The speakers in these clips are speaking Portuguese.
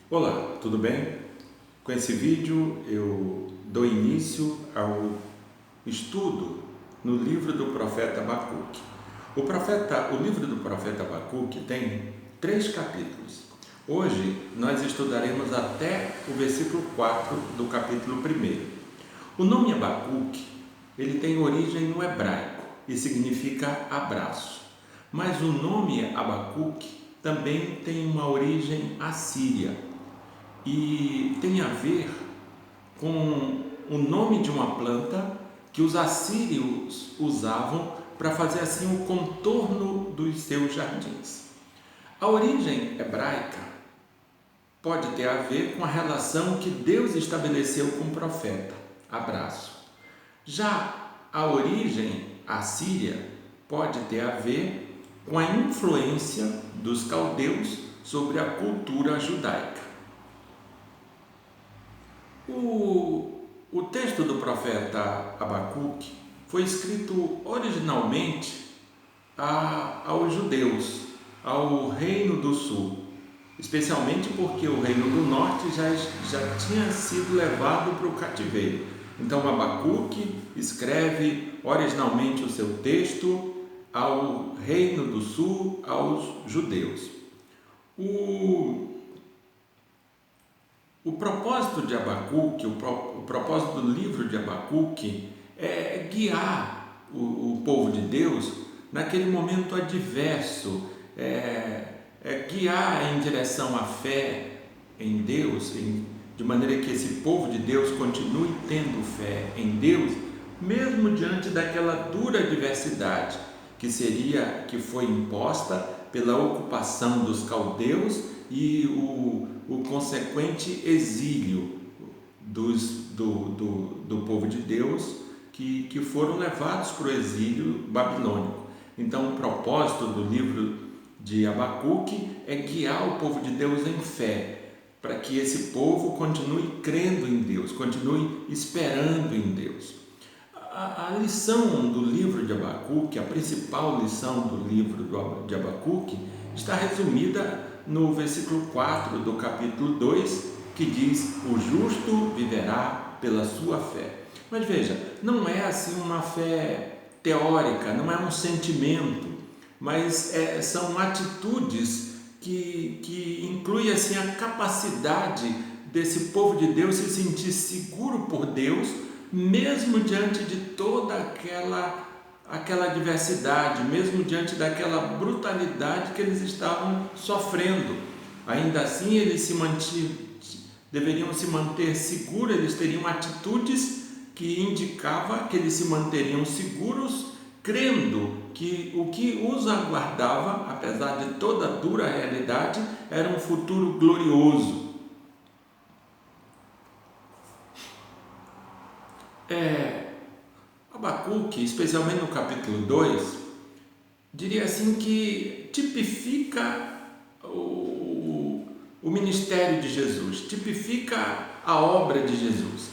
Olá, tudo bem? Com esse vídeo eu dou início ao estudo no livro do profeta Abacuque. O livro do profeta Abacuque tem 3 capítulos. Hoje nós estudaremos até o versículo 4 do capítulo 1. O nome Abacuque, ele tem origem no hebraico e significa abraço. Mas o nome Abacuque também tem uma origem assíria e tem a ver com o nome de uma planta que os assírios usavam para fazer assim o contorno dos seus jardins. A origem hebraica pode ter a ver com a relação que Deus estabeleceu com o profeta, abraço. Já a origem assíria pode ter a ver com a influência dos caldeus sobre a cultura judaica. O texto do profeta Abacuque foi escrito originalmente aos judeus, ao Reino do Sul, especialmente porque o Reino do Norte já tinha sido levado para o cativeiro. Então Abacuque escreve originalmente o seu texto ao Reino do Sul, aos judeus. O propósito de Abacuque, o propósito do livro de Abacuque é guiar o povo de Deus naquele momento adverso, guiar em direção à fé em Deus, de maneira que esse povo de Deus continue tendo fé em Deus, mesmo diante daquela dura adversidade que foi imposta pela ocupação dos caldeus e o consequente exílio do povo de Deus que foram levados para o exílio babilônico. Então, o propósito do livro de Abacuque é guiar o povo de Deus em fé, para que esse povo continue crendo em Deus, continue esperando em Deus. A lição do livro de Abacuque, a principal lição do livro de Abacuque, está resumida no versículo 4 do capítulo 2, que diz: o justo viverá pela sua fé. Mas veja, não é assim uma fé teórica, não é um sentimento, mas são atitudes que incluem assim a capacidade desse povo de Deus se sentir seguro por Deus, mesmo diante de toda aquela adversidade, mesmo diante daquela brutalidade que eles estavam sofrendo. Ainda assim, eles deveriam se manter seguros, eles teriam atitudes que indicavam que eles se manteriam seguros, crendo que o que os aguardava, apesar de toda a dura realidade, era um futuro glorioso. Abacuque, especialmente no capítulo 2, diria assim que tipifica o ministério de Jesus, tipifica a obra de Jesus.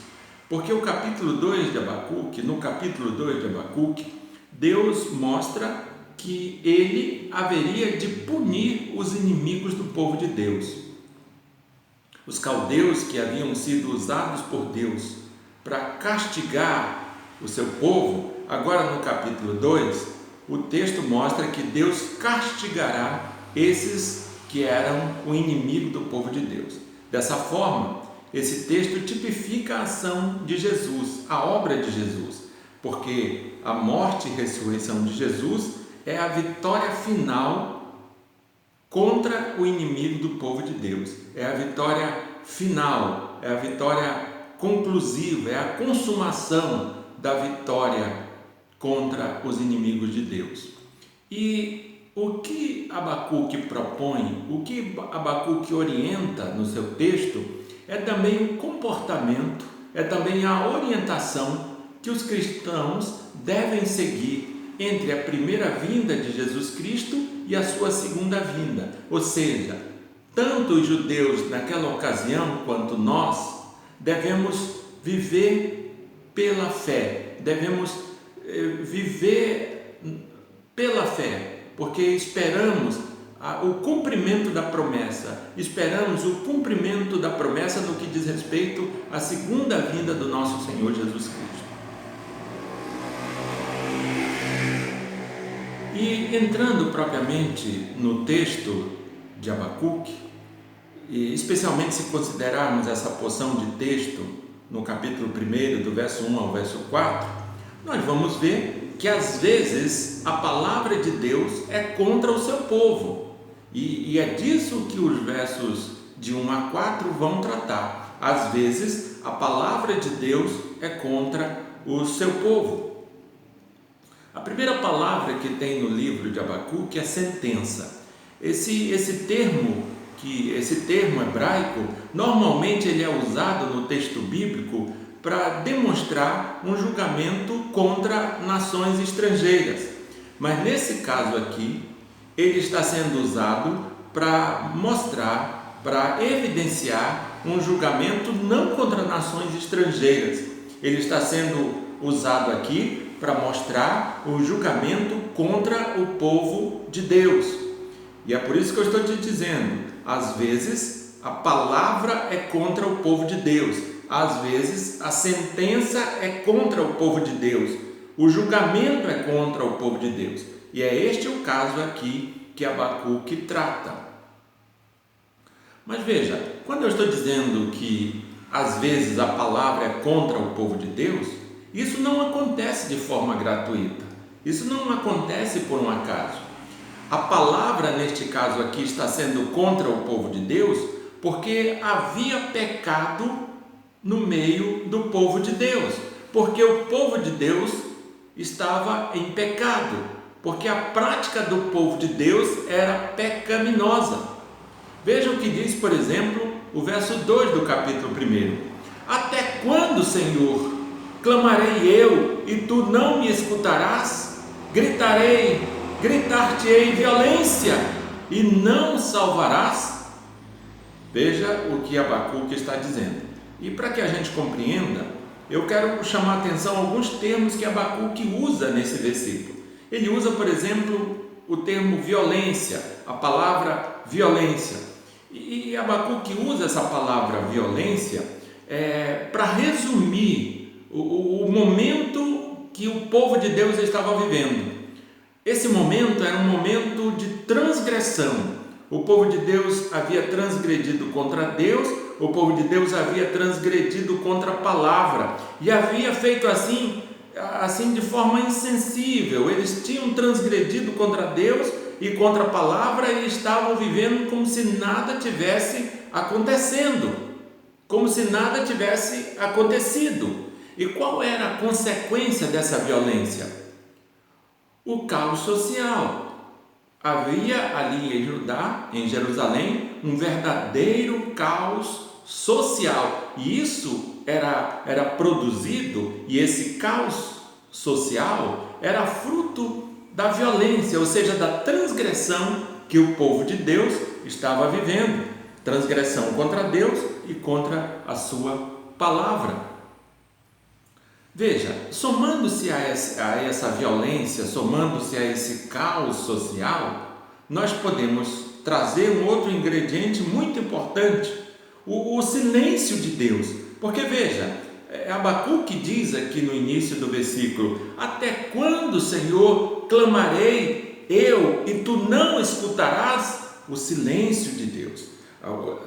Porque no capítulo 2 de Abacuque, Deus mostra que ele haveria de punir os inimigos do povo de Deus. Os caldeus que haviam sido usados por Deus para castigar o seu povo, agora no capítulo 2, o texto mostra que Deus castigará esses que eram o inimigo do povo de Deus. Dessa forma, esse texto tipifica a ação de Jesus, a obra de Jesus, porque a morte e ressurreição de Jesus é a vitória final contra o inimigo do povo de Deus. É a vitória final, é a vitória conclusiva, é a consumação da vitória contra os inimigos de Deus. E o que Abacuque propõe, o que Abacuque orienta no seu texto, é também o comportamento, é também a orientação que os cristãos devem seguir entre a primeira vinda de Jesus Cristo e a sua segunda vinda. Ou seja, tanto os judeus naquela ocasião quanto nós devemos viver pela fé, devemos viver pela fé, porque esperamos o cumprimento da promessa, esperamos o cumprimento da promessa no que diz respeito à segunda vinda do nosso Senhor Jesus Cristo. E entrando propriamente no texto de Abacuque, e especialmente se considerarmos essa porção de texto no capítulo 1, do verso 1 ao verso 4, nós vamos ver que às vezes a palavra de Deus é contra o seu povo, e é disso que os versos de 1 a 4 vão tratar. Às vezes a palavra de Deus é contra o seu povo. A primeira palavra que tem no livro de Abacuque é sentença. Esse termo hebraico, normalmente ele é usado no texto bíblico para demonstrar um julgamento contra nações estrangeiras. Mas nesse caso aqui, ele está sendo usado para mostrar, para evidenciar um julgamento não contra nações estrangeiras. Ele está sendo usado aqui para mostrar o julgamento contra o povo de Deus. E é por isso que eu estou te dizendo, às vezes a palavra é contra o povo de Deus, às vezes a sentença é contra o povo de Deus, o julgamento é contra o povo de Deus. E é este o caso aqui que Abacuque trata. Mas veja, quando eu estou dizendo que às vezes a palavra é contra o povo de Deus, isso não acontece de forma gratuita, isso não acontece por um acaso. A palavra neste caso aqui está sendo contra o povo de Deus porque havia pecado no meio do povo de Deus, porque o povo de Deus estava em pecado, porque a prática do povo de Deus era pecaminosa. Veja o que diz, por exemplo, o verso 2 do capítulo 1: Até quando, Senhor, clamarei eu e tu não me escutarás? Gritar-te-ei violência e não salvarás? Veja o que Abacuque está dizendo. E para que a gente compreenda, eu quero chamar a atenção a alguns termos que Abacuque usa nesse versículo. Ele usa, por exemplo, o termo violência, a palavra violência. E Abacuque usa essa palavra violência para resumir o momento que o povo de Deus estava vivendo. Esse momento era um momento de transgressão. O povo de Deus havia transgredido contra Deus, o povo de Deus havia transgredido contra a palavra e havia feito assim de forma insensível. Eles tinham transgredido contra Deus e contra a palavra e estavam vivendo como se nada tivesse acontecendo, como se nada tivesse acontecido. E qual era a consequência dessa violência? O caos social. Havia ali em Judá, em Jerusalém, um verdadeiro caos social. E isso era produzido, e esse caos social era fruto da violência, ou seja, da transgressão que o povo de Deus estava vivendo. Transgressão contra Deus e contra a sua palavra. Veja, somando-se a essa violência, somando-se a esse caos social, nós podemos trazer um outro ingrediente muito importante, o silêncio de Deus. Porque veja, Abacuque diz aqui no início do versículo: Até quando, Senhor, clamarei eu e tu não escutarás? O silêncio de Deus.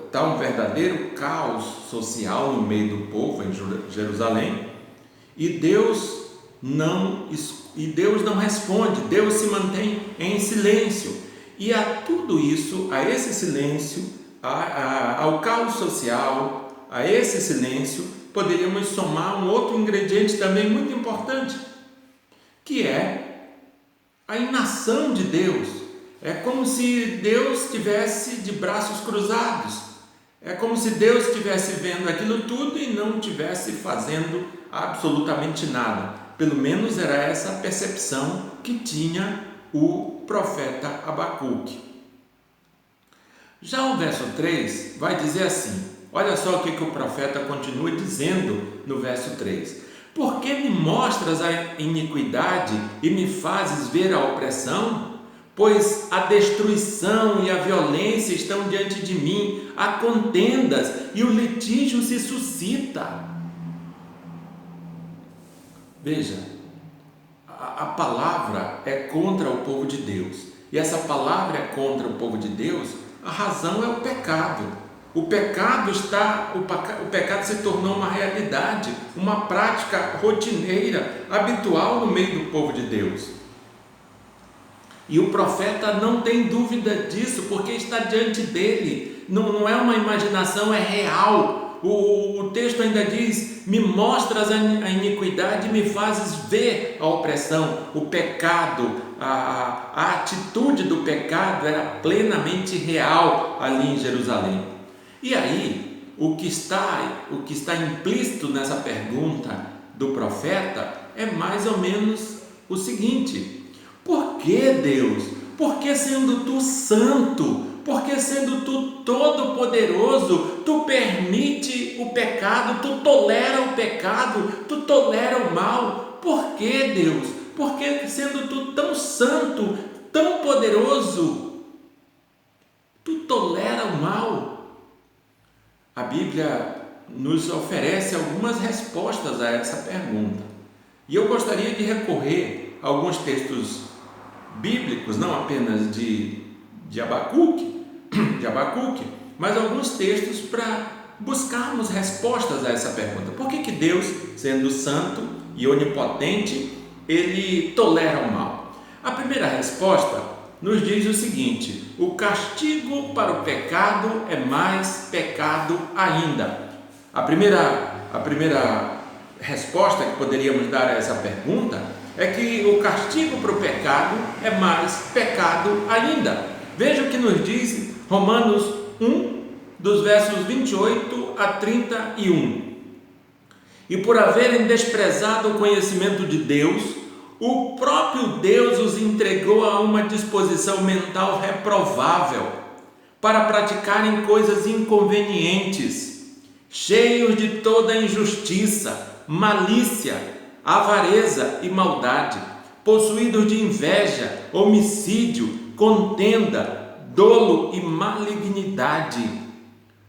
Está um verdadeiro caos social no meio do povo em Jerusalém. E Deus não responde, Deus se mantém em silêncio. E a tudo isso, a esse silêncio, ao caos social, a esse silêncio, poderíamos somar um outro ingrediente também muito importante, que é a inação de Deus. É como se Deus estivesse de braços cruzados. É como se Deus estivesse vendo aquilo tudo e não estivesse fazendo absolutamente nada. Pelo menos era essa a percepção que tinha o profeta Abacuque. Já o verso 3 vai dizer assim, olha só o que o profeta continua dizendo no verso 3: Por que me mostras a iniquidade e me fazes ver a opressão? pois a destruição e a violência estão diante de mim, há contendas e o litígio se suscita. Veja, a palavra é contra o povo de Deus, e essa palavra é contra o povo de Deus, a razão é o pecado. O pecado se tornou uma realidade, uma prática rotineira, habitual no meio do povo de Deus. E o profeta não tem dúvida disso, porque está diante dele, não é uma imaginação, é real. O texto ainda diz: me mostras a iniquidade e me fazes ver a opressão. O pecado, a atitude do pecado era plenamente real ali em Jerusalém. E aí, o que está implícito nessa pergunta do profeta é mais ou menos o seguinte: por que, Deus? Por que, sendo tu santo, por que, sendo tu todo-poderoso, tu permite o pecado, tu tolera o pecado, tu tolera o mal? Por que, Deus? Por que, sendo tu tão santo, tão poderoso, tu tolera o mal? A Bíblia nos oferece algumas respostas a essa pergunta. E eu gostaria de recorrer a alguns textos bíblicos, não apenas de Abacuque, mas alguns textos para buscarmos respostas a essa pergunta. Por que Deus, sendo santo e onipotente, ele tolera o mal? A primeira resposta nos diz o seguinte: o castigo para o pecado é mais pecado ainda. A primeira resposta que poderíamos dar a essa pergunta é que o castigo para o pecado é mais pecado ainda. Veja o que nos diz Romanos 1, dos versos 28 a 31. E por haverem desprezado o conhecimento de Deus, o próprio Deus os entregou a uma disposição mental reprovável, para praticarem coisas inconvenientes, cheios de toda injustiça, malícia, avareza e maldade, possuídos de inveja, homicídio, contenda, dolo e malignidade,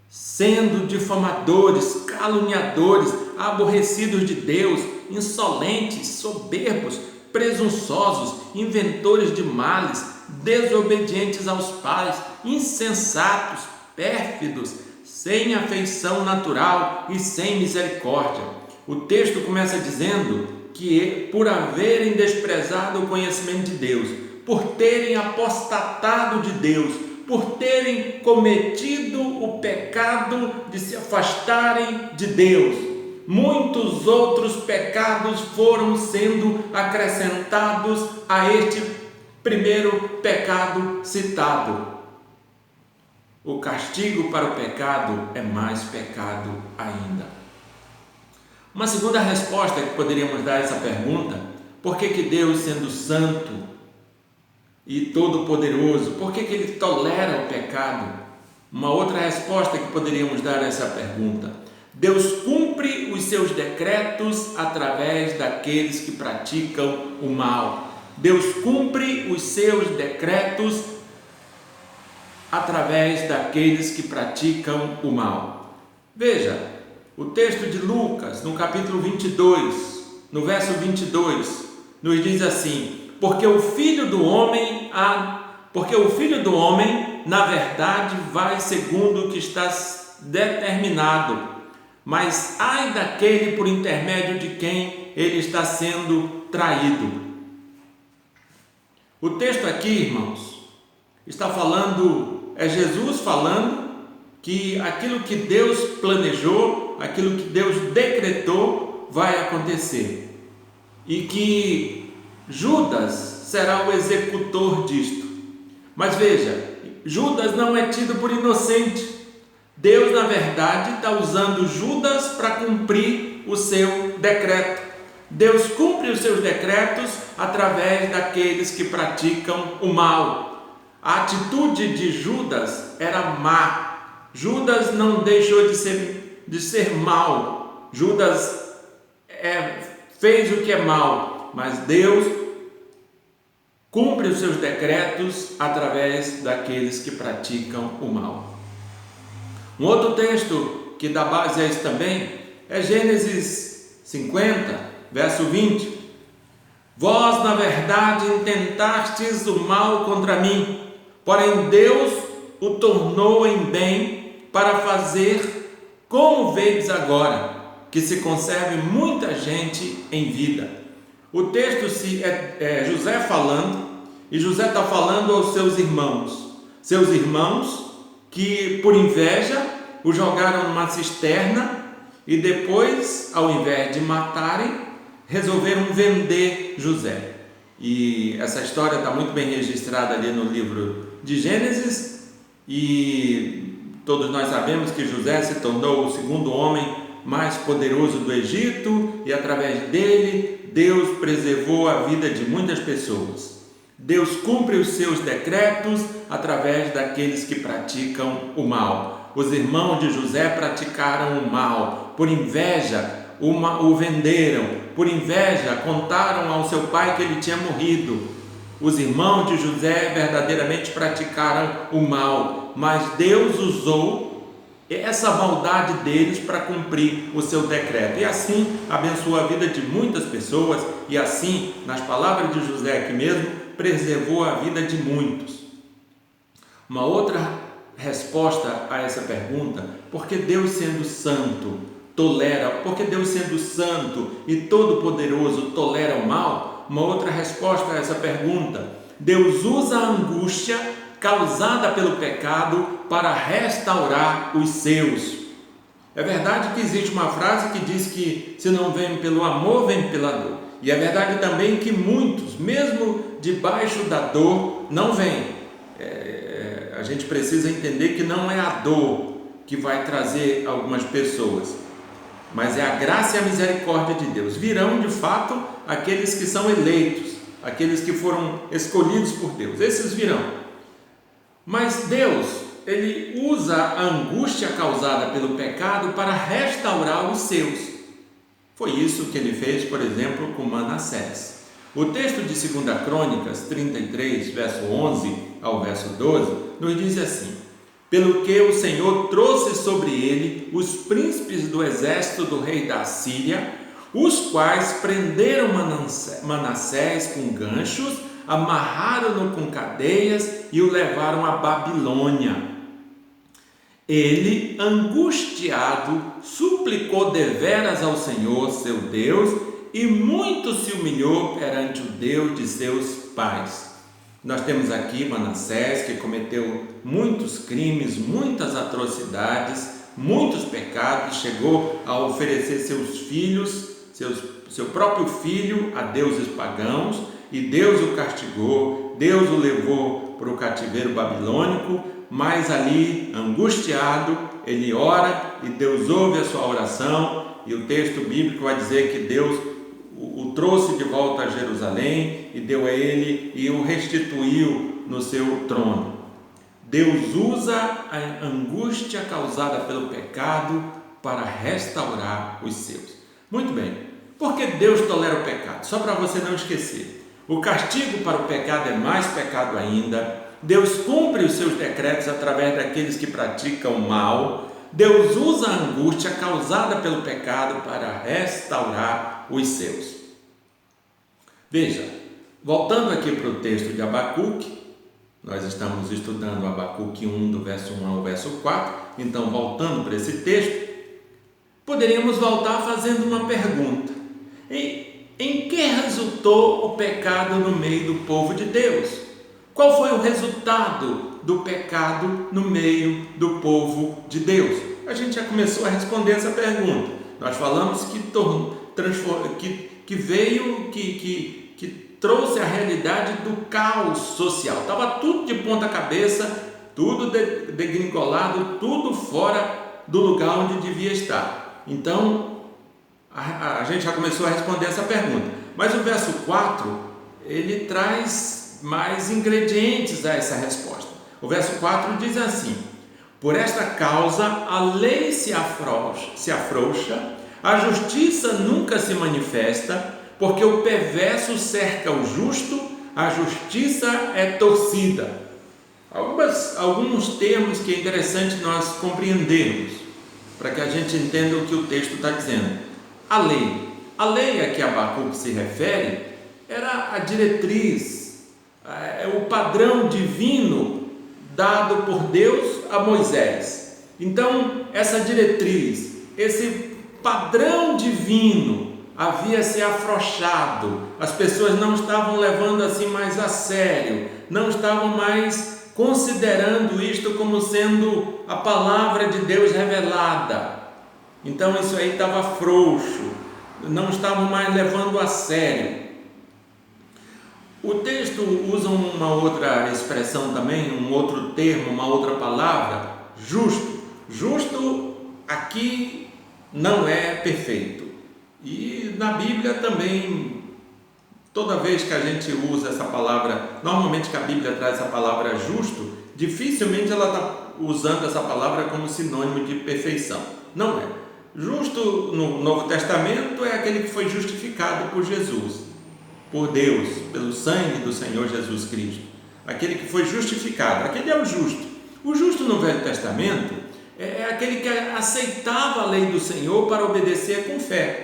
sendo difamadores, caluniadores, aborrecidos de Deus, insolentes, soberbos, presunçosos, inventores de males, desobedientes aos pais, insensatos, pérfidos, sem afeição natural e sem misericórdia. O texto começa dizendo que por haverem desprezado o conhecimento de Deus, por terem apostatado de Deus, por terem cometido o pecado de se afastarem de Deus, muitos outros pecados foram sendo acrescentados a este primeiro pecado citado. O castigo para o pecado é mais pecado ainda. Uma segunda resposta que poderíamos dar a essa pergunta: por que Deus, sendo santo e todo-poderoso, por que Ele tolera o pecado? Uma outra resposta que poderíamos dar a essa pergunta: Deus cumpre os seus decretos através daqueles que praticam o mal. Deus cumpre os seus decretos através daqueles que praticam o mal. Veja, o texto de Lucas, no capítulo 22, no verso 22, nos diz assim: porque o Filho do Homem, na verdade, vai segundo o que está determinado, mas ai daquele por intermédio de quem ele está sendo traído. O texto aqui, irmãos, está falando, é Jesus falando que aquilo que Deus planejou, aquilo que Deus decretou vai acontecer, e que Judas será o executor disto. Mas veja, Judas não é tido por inocente. Deus, na verdade, está usando Judas para cumprir o seu decreto. Deus cumpre os seus decretos através daqueles que praticam o mal. A atitude de Judas era má. Judas não deixou de ser mal. Judas fez o que é mal, mas Deus cumpre os seus decretos através daqueles que praticam o mal. Um outro texto que dá base a isso também é Gênesis 50, verso 20. Vós, na verdade, intentastes o mal contra mim, porém Deus o tornou em bem para fazer, como vedes agora, que se conserve muita gente em vida. O texto é José falando, e José está falando aos seus irmãos que por inveja o jogaram numa cisterna e depois, ao invés de matarem, resolveram vender José. E essa história está muito bem registrada ali no livro de Gênesis, e todos nós sabemos que José se tornou o segundo homem mais poderoso do Egito, e através dele Deus preservou a vida de muitas pessoas. Deus cumpre os seus decretos através daqueles que praticam o mal. Os irmãos de José praticaram o mal, por inveja o venderam, por inveja contaram ao seu pai que ele tinha morrido. Os irmãos de José verdadeiramente praticaram o mal, mas Deus usou essa maldade deles para cumprir o seu decreto, e assim abençoou a vida de muitas pessoas, e assim, nas palavras de José aqui mesmo, preservou a vida de muitos. Uma outra resposta a essa pergunta: porque Deus, sendo santo, tolera, porque Deus, sendo santo e todo-poderoso, tolera o mal? Uma outra resposta a essa pergunta: Deus usa a angústia causada pelo pecado para restaurar os seus. É verdade que existe uma frase que diz que se não vem pelo amor, vem pela dor. E é verdade também que muitos, mesmo debaixo da dor, não vêm. A gente precisa entender que não é a dor que vai trazer algumas pessoas, mas é a graça e a misericórdia de Deus. Virão de fato aqueles que são eleitos, aqueles que foram escolhidos por Deus, esses virão. Mas Deus, Ele usa a angústia causada pelo pecado para restaurar os seus. Foi isso que Ele fez, por exemplo, com Manassés. O texto de 2 Crônicas 33, verso 11 ao verso 12, nos diz assim: pelo que o Senhor trouxe sobre ele os príncipes do exército do rei da Síria, os quais prenderam Manassés com ganchos, amarraram-no com cadeias e o levaram à Babilônia. Ele, angustiado, suplicou deveras ao Senhor, seu Deus, e muito se humilhou perante o Deus de seus pais. Nós temos aqui Manassés, que cometeu muitos crimes, muitas atrocidades, muitos pecados, chegou a oferecer seus filhos, seu próprio filho a deuses pagãos, e Deus o castigou, Deus o levou para o cativeiro babilônico, mas ali, angustiado, ele ora e Deus ouve a sua oração, e o texto bíblico vai dizer que Deus o trouxe de volta a Jerusalém e deu a ele e o restituiu no seu trono. Deus usa a angústia causada pelo pecado para restaurar os seus. Muito bem, por que Deus tolera o pecado? Só para você não esquecer, o castigo para o pecado é mais pecado ainda. Deus cumpre os seus decretos através daqueles que praticam o mal. Deus usa a angústia causada pelo pecado para restaurar os seus. Veja, voltando aqui para o texto de Abacuque, nós estamos estudando Abacuque 1, do verso 1 ao verso 4, então voltando para esse texto, poderíamos voltar fazendo uma pergunta: em que resultou o pecado no meio do povo de Deus? Qual foi o resultado do pecado no meio do povo de Deus? A gente já começou a responder essa pergunta. Nós falamos que trouxe a realidade do caos social. Estava tudo de ponta cabeça, tudo degringolado, tudo fora do lugar onde devia estar. Então, a gente já começou a responder essa pergunta. Mas o verso 4, ele traz mais ingredientes a essa resposta. O verso 4 diz assim: por esta causa a lei se afrouxa, a justiça nunca se manifesta, porque o perverso cerca o justo, a justiça é torcida. Alguns termos que é interessante nós compreendermos, para que a gente entenda o que o texto está dizendo. A lei a que Abacuque se refere era a diretriz, o padrão divino dado por Deus a Moisés. Então, essa diretriz, esse padrão divino havia se afrouxado, as pessoas não estavam levando assim mais a sério, não estavam mais considerando isto como sendo a palavra de Deus revelada. Então isso aí estava frouxo, não estavam mais levando a sério. O texto usa uma outra expressão também, um outro termo, uma outra palavra, justo. Justo aqui não é perfeito. E na Bíblia também, toda vez que a gente usa essa palavra, normalmente que a Bíblia traz essa palavra justo, dificilmente ela está usando essa palavra como sinônimo de perfeição. Não é. Justo no Novo Testamento é aquele que foi justificado por Jesus, por Deus, pelo sangue do Senhor Jesus Cristo. Aquele que foi justificado, aquele é o justo. O justo no Velho Testamento é aquele que aceitava a lei do Senhor para obedecer com fé.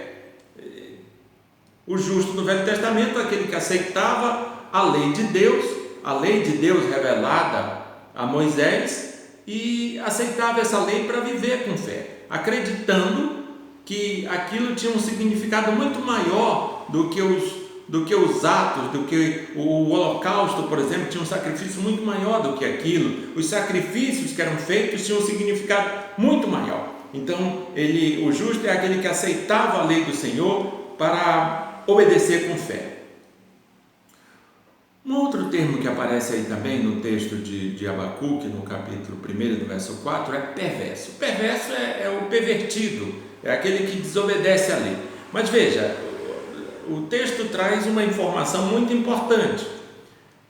O justo no Velho Testamento é aquele que aceitava a lei de Deus revelada a Moisés, e aceitava essa lei para viver com fé, acreditando que aquilo tinha um significado muito maior do que os atos, do que o holocausto, por exemplo, tinha um sacrifício muito maior do que aquilo. Os sacrifícios que eram feitos tinham um significado muito maior. Então, o justo é aquele que aceitava a lei do Senhor para obedecer com fé. Um outro termo que aparece aí também no texto de Abacuque, no capítulo 1, do verso 4, é perverso. Perverso é o pervertido, é aquele que desobedece à lei. Mas veja, o texto traz uma informação muito importante.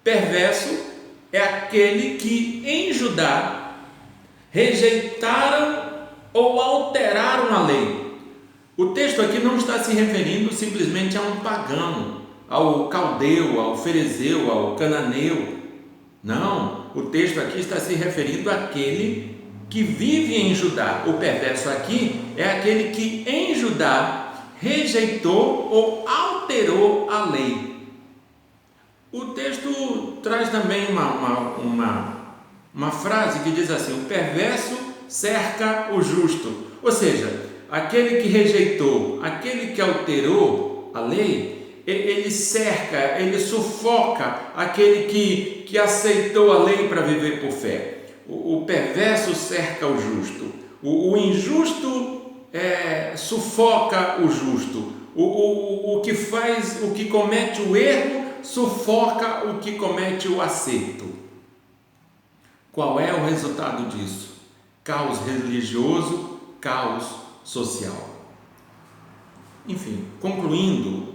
Perverso é aquele que em Judá rejeitaram ou alteraram a lei. O texto aqui não está se referindo simplesmente a um pagão, ao caldeu, ao ferezeu, ao cananeu. Não, o texto aqui está se referindo àquele que vive em Judá. O perverso aqui é aquele que em Judá rejeitou ou alterou a lei. O texto traz também uma frase que diz assim: o perverso cerca o justo. Ou seja, aquele que rejeitou, aquele que alterou a lei, ele cerca, ele sufoca aquele que aceitou a lei para viver por fé. O perverso cerca o justo, o injusto sufoca o justo, o que comete o erro sufoca o que comete o acerto. Qual é o resultado disso? Caos religioso, caos social. Enfim, concluindo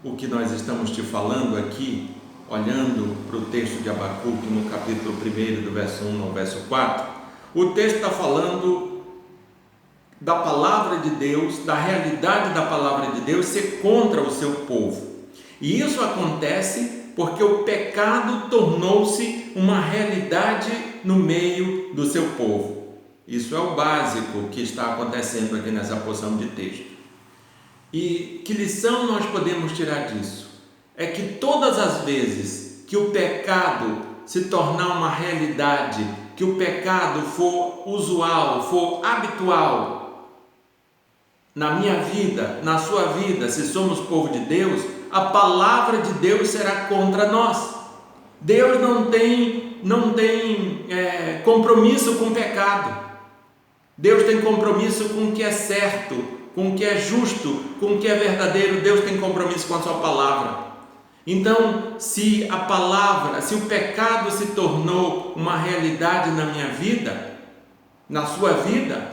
o que nós estamos te falando aqui, olhando para o texto de Abacuque no capítulo 1, do verso 1 ao verso 4, o texto está falando da palavra de Deus, da realidade da palavra de Deus ser contra o seu povo. E isso acontece porque o pecado tornou-se uma realidade no meio do seu povo. Isso é o básico que está acontecendo aqui nessa porção de texto. E que lição nós podemos tirar disso? É que todas as vezes que o pecado se tornar uma realidade, que o pecado for usual, for habitual na minha vida, na sua vida, se somos povo de Deus, a palavra de Deus será contra nós. Deus não tem compromisso com o pecado. Deus tem compromisso com o que é certo, com o que é justo, com o que é verdadeiro. Deus tem compromisso com a sua palavra. Então, se o pecado se tornou uma realidade na minha vida, na sua vida,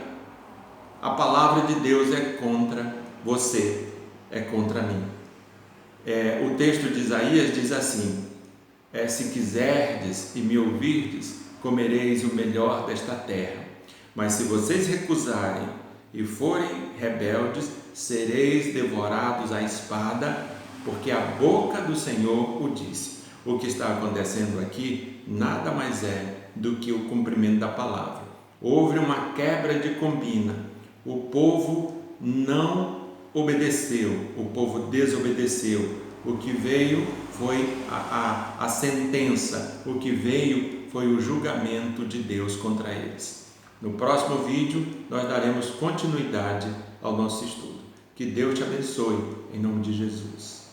a palavra de Deus é contra você, é contra mim. O texto de Isaías diz assim: se quiserdes e me ouvirdes, comereis o melhor desta terra. Mas se vocês recusarem e forem rebeldes, sereis devorados à espada, porque a boca do Senhor o disse. O que está acontecendo aqui nada mais é do que o cumprimento da palavra. Houve uma quebra de combina. O povo não obedeceu, o povo desobedeceu. O que veio foi a sentença, o que veio foi o julgamento de Deus contra eles. No próximo vídeo, nós daremos continuidade ao nosso estudo. Que Deus te abençoe, em nome de Jesus.